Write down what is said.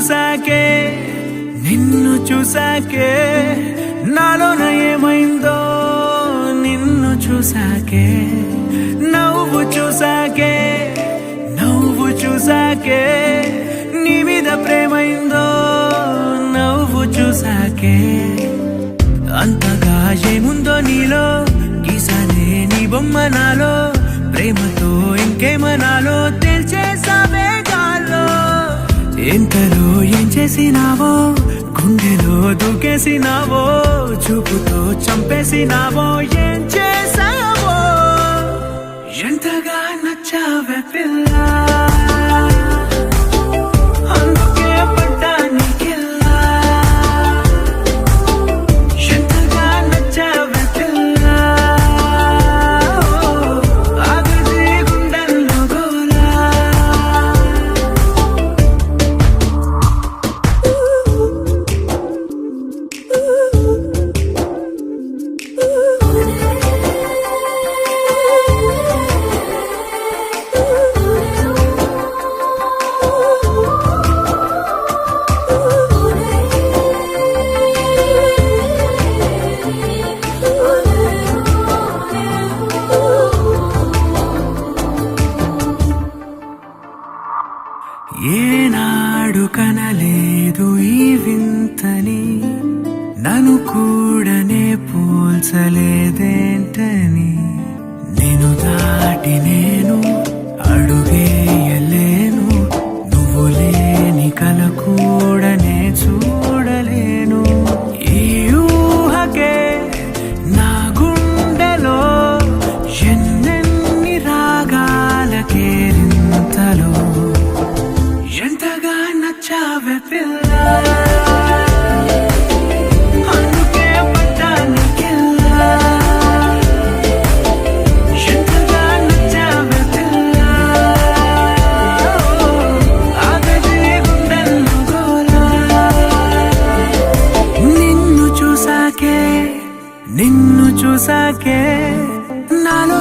చూసాకే నిన్ను చూసాకే నాలోన ఏమైందో నిన్ను చూసాకే నవ్వు చూసాకే నీ మీద ప్రేమైందో నవ్వు చూసాకే అంతగా ఏముందో నీలో గీసానే నీ బొమ్మ నాలో ప్రేమతో ఇంకేమనాలో తెలిచేసావే గాల్లో ఎంతలో ఏం చేసినావో గుండెలో దూకేసినావో చూపుతో చంపేసినావో ఏం చేసావో ఎంతగా నచ్చావే పిల్ల అందుకే పడ్డా నీకెల్లా ఎంతగా నచ్చావే పిల్ల ఆగది గుండెల్లో గోలా ఏనాడు కనలేదు ఈ వింతని నన్ను కూడనే పోల్చలేదేంటని నేను దాటి నేను అడుగేయలేను నువ్వు లేని కల కూడనే చూడలేను ఈ ఊహకే నా గుండెలో ఎన్నెన్ని రాగాలకేరింతలో ఎంతగా నచ్చావే పిల్ల అందుకే పడ్డా నీకెల్లా ఎంతగా నచ్చావే పిల్ల ఆగది గుండెల్లో గోలా నిన్ను చూసాకే నాలో